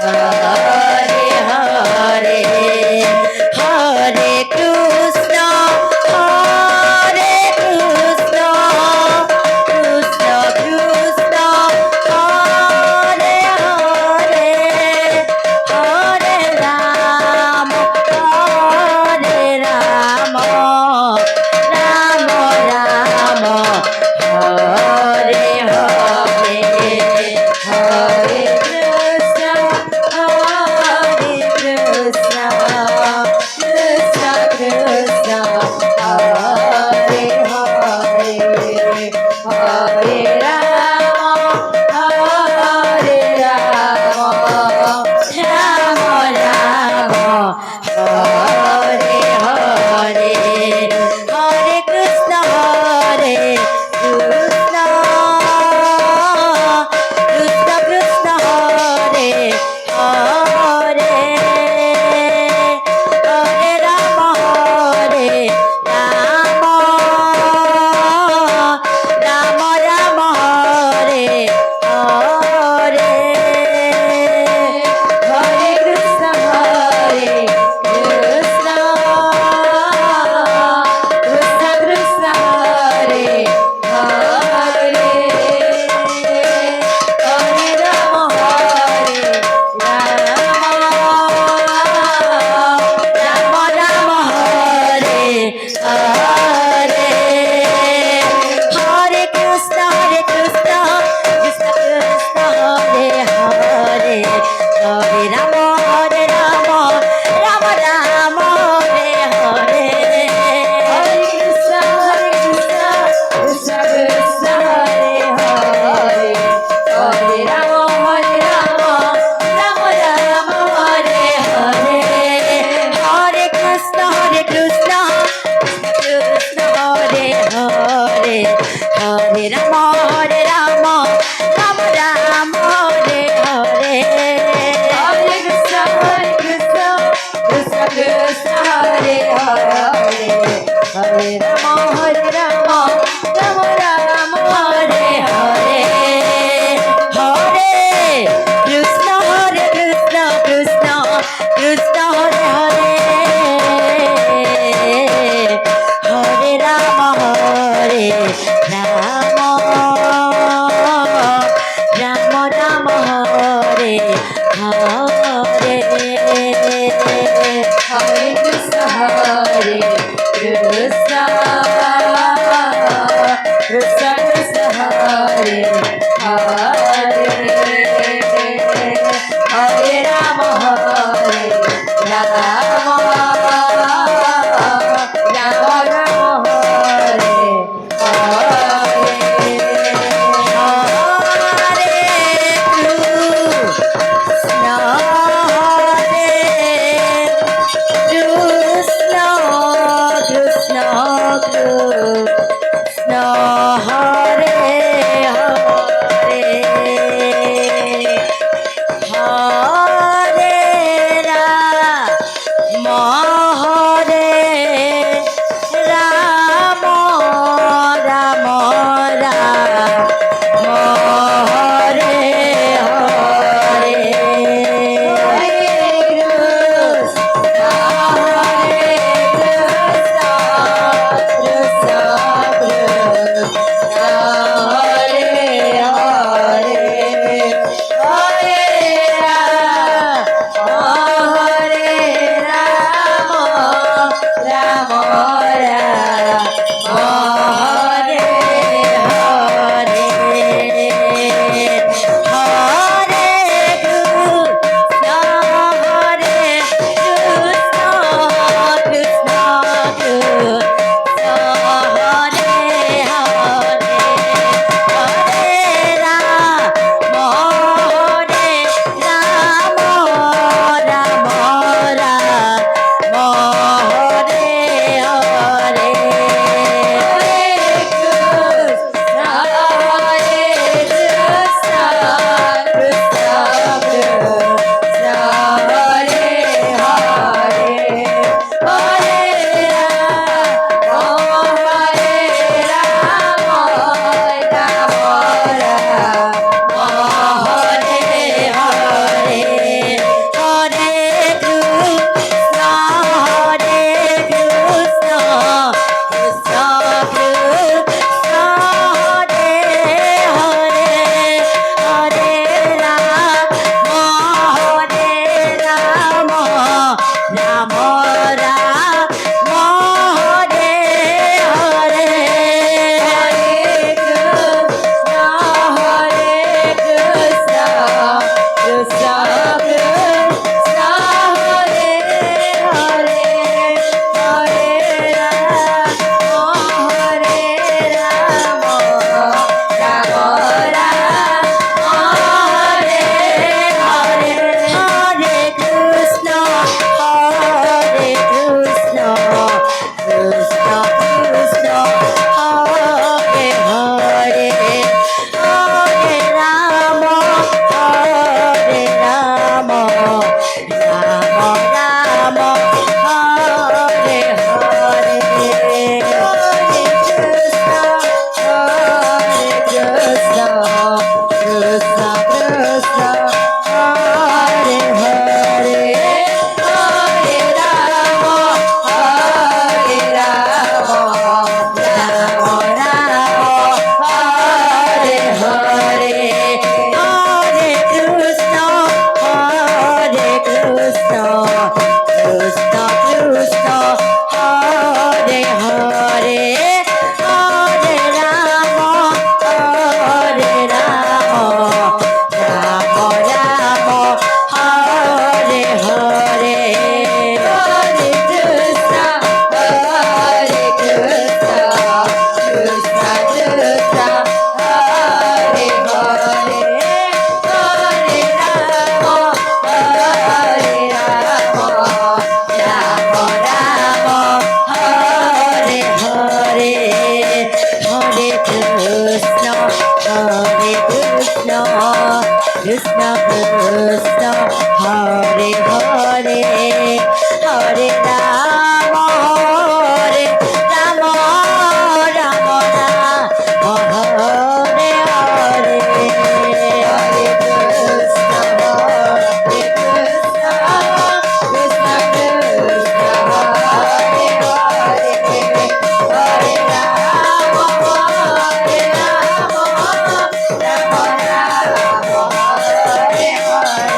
Hare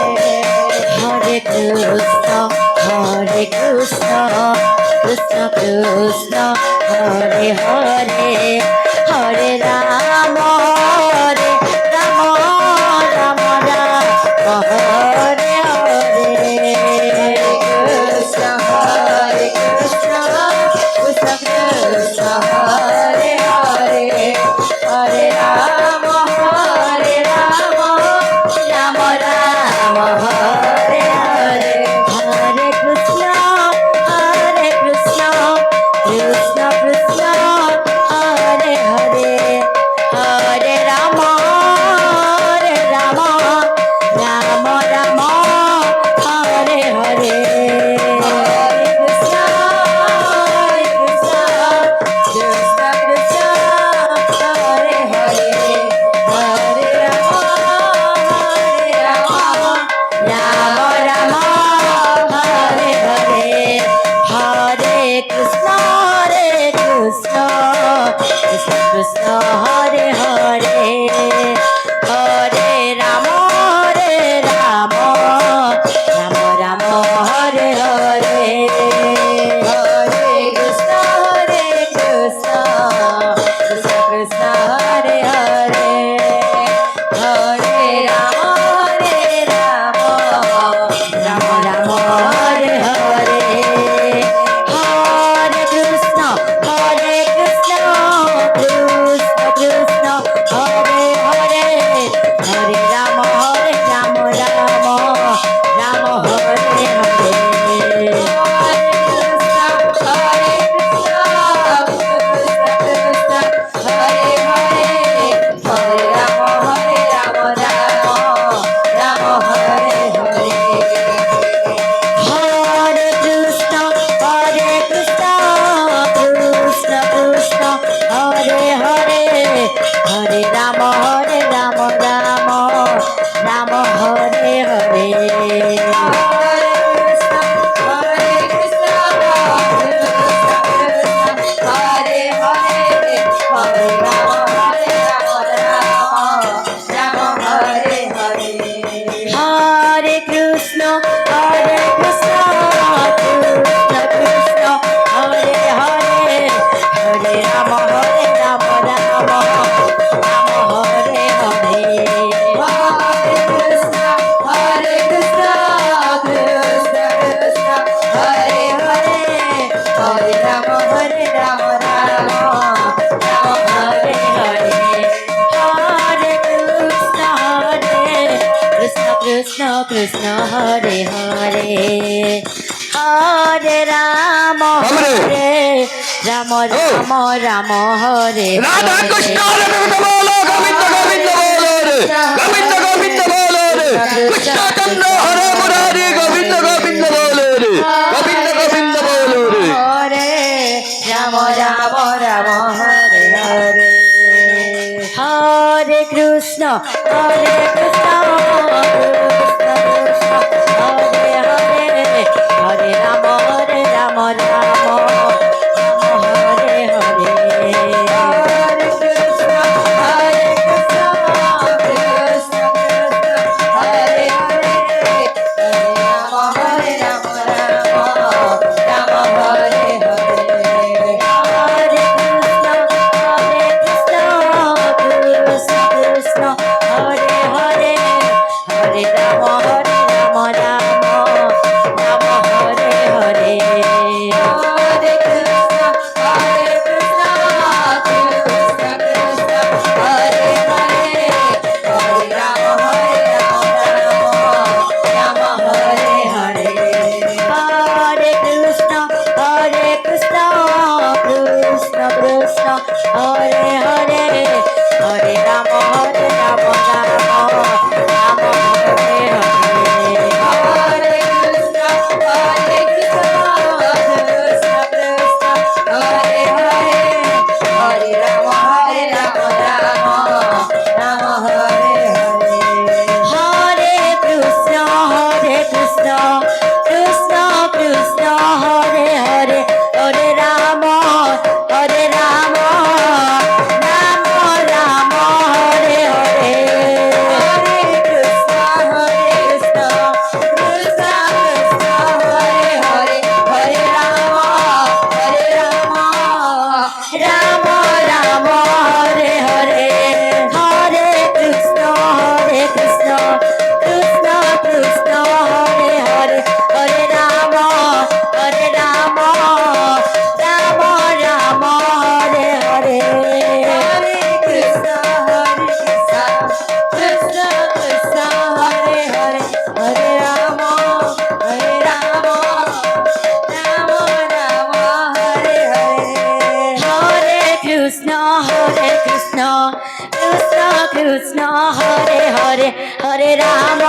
Hare Krishna, Hare Krishna, Krishna Krishna, Hare Hare, Hare Rama, Hare Rama, Rama Rama, Hare Hare. Krishna, Hare Krishna, Krishna Krishna, Hare Hare, Hare Rama, Hare Rama, Rama Rama, Hare Hare. Hare Krishna, Hare Krishna, Krishna Krishna, Hare Hare, Hare Rama, Hare Rama, Rama Rama, Hare Hare. Hare Krishna, Hare Krishna, Krishna Krishna, Hare Hare, Hare Rama, Hare Rama, Rama Rama, Hare Hare. Hare Krishna, Hare Krishna, Krishna Krishna, Hare Hare, Hare Rama, Hare Rama, Rama Rama, Hare Hare. Hare Krishna, Hare Krishna, Krishna Krishna, Hare Hare, Hare Rama, Hare Rama, Rama Rama, Hare Hare. Hare Krishna, Hare Krishna, Krishna Krishna, Hare Hare, Hare Rama, Hare Rama, Rama Rama, Hare Hare. Hare Krishna, Hare Krishna, Krishna Krishna, Hare Hare, Hare Rama, Hare Rama, Rama Rama, Hare Hare. Hare Krishna, Hare Krishna, Krishna Krishna, Hare Hare, Hare Rama, Hare Rama, Rama Rama, Hare Hare. Hare Krishna, Hare Krishna, Krishna Krishna, Hare Hare, Hare Rama, Hare Rama, Rama Rama, Hare Hare. Hare Krishna, Hare Krishna, Krishna Krishna, Hare Hare, Hare Rama, Hare Rama, Rama Rama, Hare Hare. Hare Krishna, Hare Krishna, Krishna Krishna, Hare Hare, Hare Rama, Hare Rama, Rama Rama, Hare Hare. Hare Krishna, Krishna Krishna, Krishna Hare Hare, Hare Rama, Hare Rama, Rama Rama, Hare Radha Krishna Govinda বলো গোবিন্দ গোবিন্দ বলো রে গোবিন্দ গোবিন্দ বলো রে কৃষ্ণচন্দ্র হরে মুরারি গোবিন্দ গোবিন্দ বলো রে গোবিন্দ গোবিন্দ বলো রে Hare Rama, Rama Rama, Hare Hare. Hare Krishna, Hare Krishna, Krishna Krishna, Hare Hare, Hare Rama, Hare Rama, Rama Rama, Hare Hare. Hare Krishna, Hare Krishna, Krishna Krishna, Hare Hare, Hare Rama, Hare Rama, Rama Rama, Hare Hare. Hare Krishna, Hare Krishna, Krishna Krishna, Hare Hare, Hare Rama, Hare Rama, Rama Rama, Hare Hare. Krishna Hare Hare Hare Ram